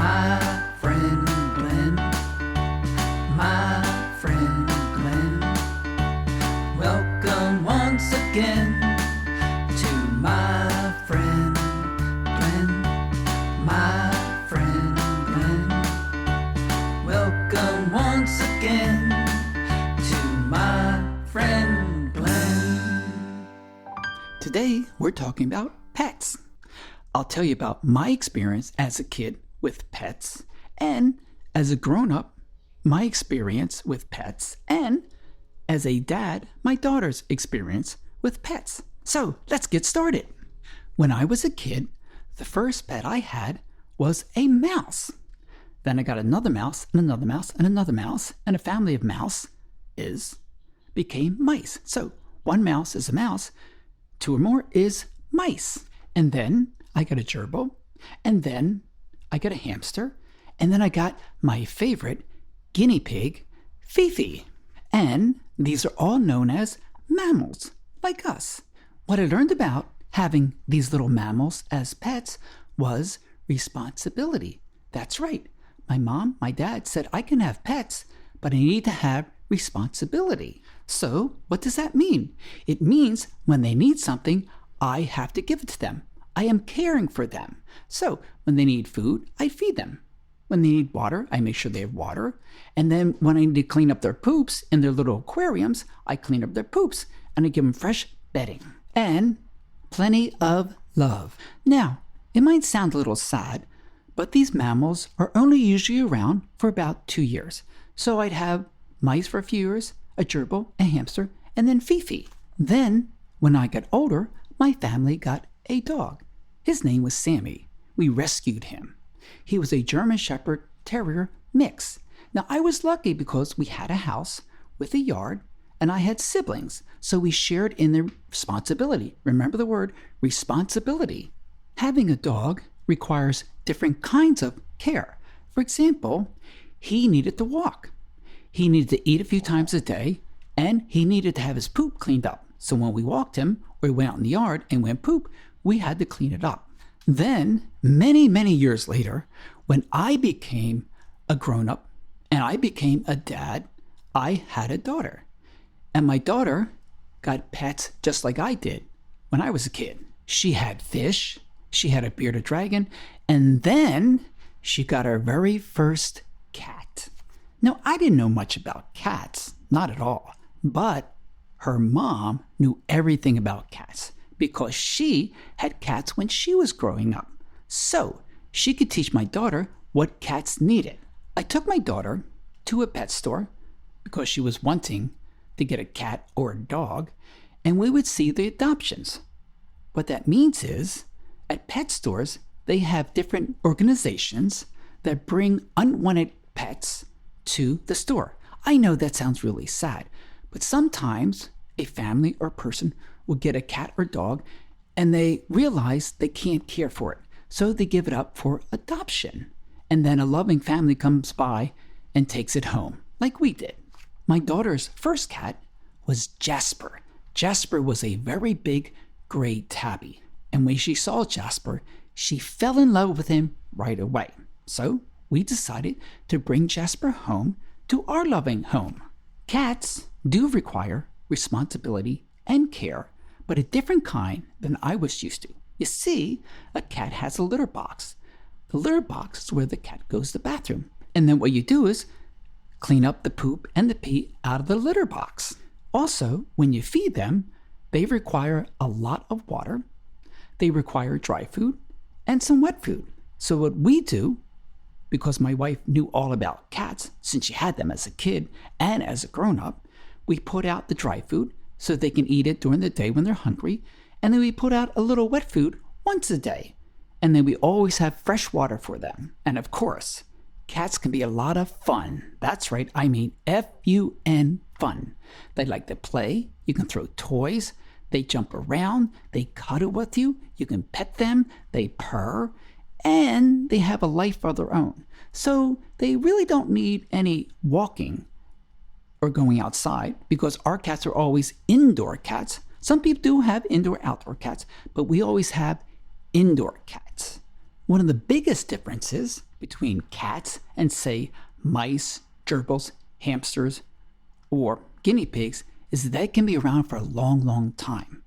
My friend Glenn, my friend Glenn. Welcome once again to my friend Glenn, my friend Glenn. Welcome once again to my friend Glenn. Today we're talking about pets. I'll tell you about my experience as a kid with pets, and as a grown-up, my experience with pets, and as a dad, my daughter's experience with pets. So let's get started. When I was a kid, the first pet I had was a mouse. Then I got another mouse and another mouse and another mouse, and a family of mouse became mice. So one mouse is a mouse, two or more is mice. And then I got a gerbil, and then I got a hamster, and then I got my favorite guinea pig, Fifi. And these are all known as mammals, like us. What I learned about having these little mammals as pets was responsibility. That's right. My mom, my dad said I can have pets, but I need to have responsibility. So what does that mean? It means when they need something, I have to give it to them. I am caring for them. So when they need food, I feed them. When they need water, I make sure they have water. And then when I need to clean up their poops in their little aquariums, I clean up their poops and I give them fresh bedding and plenty of love. Now, it might sound a little sad, but these mammals are only usually around for about 2 years. So I'd have mice for a few years, a gerbil, a hamster, and then Fifi. Then, when I got older, my family got a dog. His name was Sammy. We rescued him. He was a German Shepherd Terrier mix. Now, I was lucky because we had a house with a yard and I had siblings, so we shared in the responsibility. Remember the word responsibility. Having a dog requires different kinds of care. For example, he needed to walk. He needed to eat a few times a day, and he needed to have his poop cleaned up. So when we walked him or he went out in the yard and went poop, we had to clean it up. Then, many, many years later, when I became a grown-up and I became a dad, I had a daughter. And my daughter got pets just like I did when I was a kid. She had fish, she had a bearded dragon, and then she got her very first cat. Now, I didn't know much about cats, not at all, but her mom knew everything about cats because she had cats when she was growing up. So she could teach my daughter what cats needed. I took my daughter to a pet store because she was wanting to get a cat or a dog, and we would see the adoptions. What that means is, at pet stores, they have different organizations that bring unwanted pets to the store. I know that sounds really sad, but sometimes a family or person will get a cat or dog and they realize they can't care for it. So they give it up for adoption. And then a loving family comes by and takes it home, like we did. My daughter's first cat was Jasper. Jasper was a very big gray tabby. And when she saw Jasper, she fell in love with him right away. So we decided to bring Jasper home to our loving home. Cats do require responsibility and care, but a different kind than I was used to. You see, a cat has a litter box. The litter box is where the cat goes to the bathroom. And then what you do is clean up the poop and the pee out of the litter box. Also, when you feed them, they require a lot of water. They require dry food and some wet food. So what we do, because my wife knew all about cats since she had them as a kid and as a grown-up, we put out the dry food so they can eat it during the day when they're hungry, and then we put out a little wet food once a day. And then we always have fresh water for them. And of course, cats can be a lot of fun. That's right, I mean F-U-N, fun. They like to play, you can throw toys, they jump around, they cuddle with you, you can pet them, they purr, and they have a life of their own. So they really don't need any walking or going outside because our cats are always indoor cats. Some people do have indoor outdoor cats, but we always have indoor cats. One of the biggest differences between cats and, say, mice, gerbils, hamsters, or guinea pigs is that they can be around for a long, long time.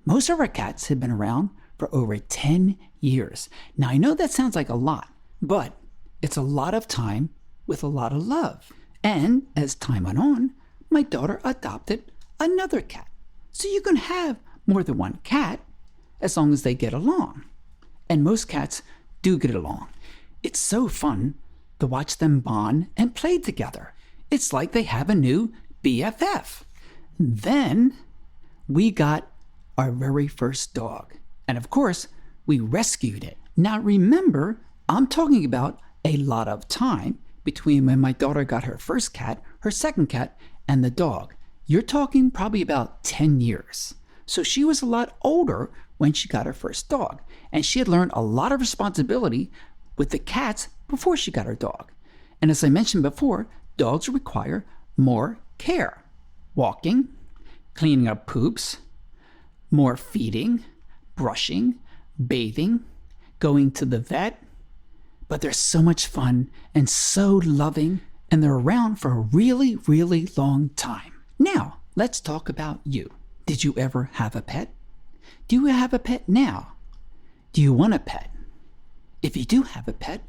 Most of our cats have been around for over 10 years. Now, I know that sounds like a lot, but it's a lot of time with a lot of love. And as time went on, my daughter adopted another cat. So you can have more than one cat as long as they get along. And most cats do get along. It's so fun to watch them bond and play together. It's like they have a new BFF. Then we got our very first dog. And of course, we rescued it. Now remember, I'm talking about a lot of time between when my daughter got her first cat, her second cat, and the dog. You're talking probably about 10 years. So she was a lot older when she got her first dog. And she had learned a lot of responsibility with the cats before she got her dog. And as I mentioned before, dogs require more care. Walking, cleaning up poops, more feeding, brushing, bathing, going to the vet. But they're so much fun and so loving, and they're around for a really, really long time. Now, let's talk about you. Did you ever have a pet? Do you have a pet now? Do you want a pet? If you do have a pet,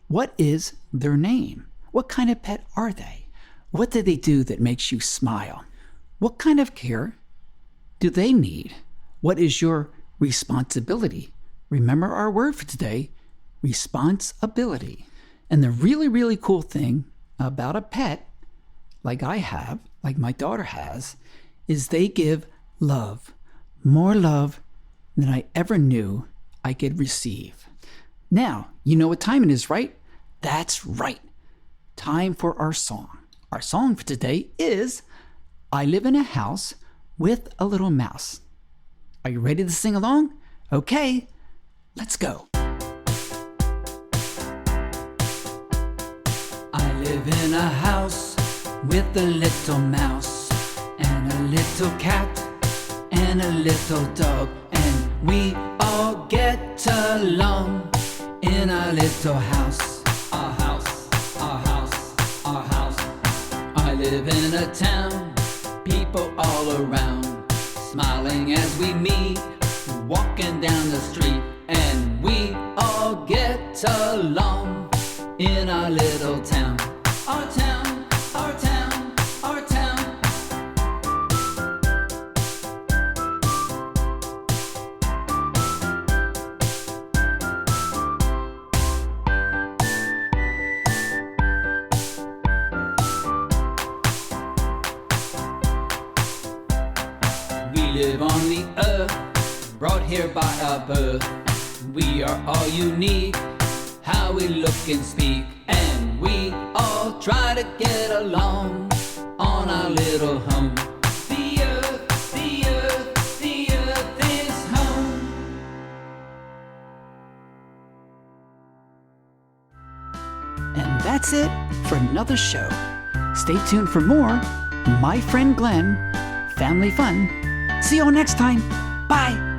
what is their name? What kind of pet are they? What do they do that makes you smile? What kind of care do they need? What is your responsibility? Remember our word for today, responsibility. And the really, really cool thing about a pet, like I have, like my daughter has, is they give love, more love than I ever knew I could receive. Now, you know what time it is, right? That's right. Time for our song. Our song for today is I Live in a House with a Little Mouse. Are you ready to sing along? Okay, let's go. I live in a house with a little mouse and a little cat and a little dog, and we all get along in our little house. Our house, our house, our house. I live in a town, people all around, smiling as we meet, walking down the street, and we all get along in our little town. Our town, our town, our town. We live on the earth, brought here by our birth. We are all unique, how we look and speak, and we all try to get along on our little home. The earth, the earth, the earth is home. And that's it for another show. Stay tuned for more My Friend Glenn Family Fun. See you all next time. Bye.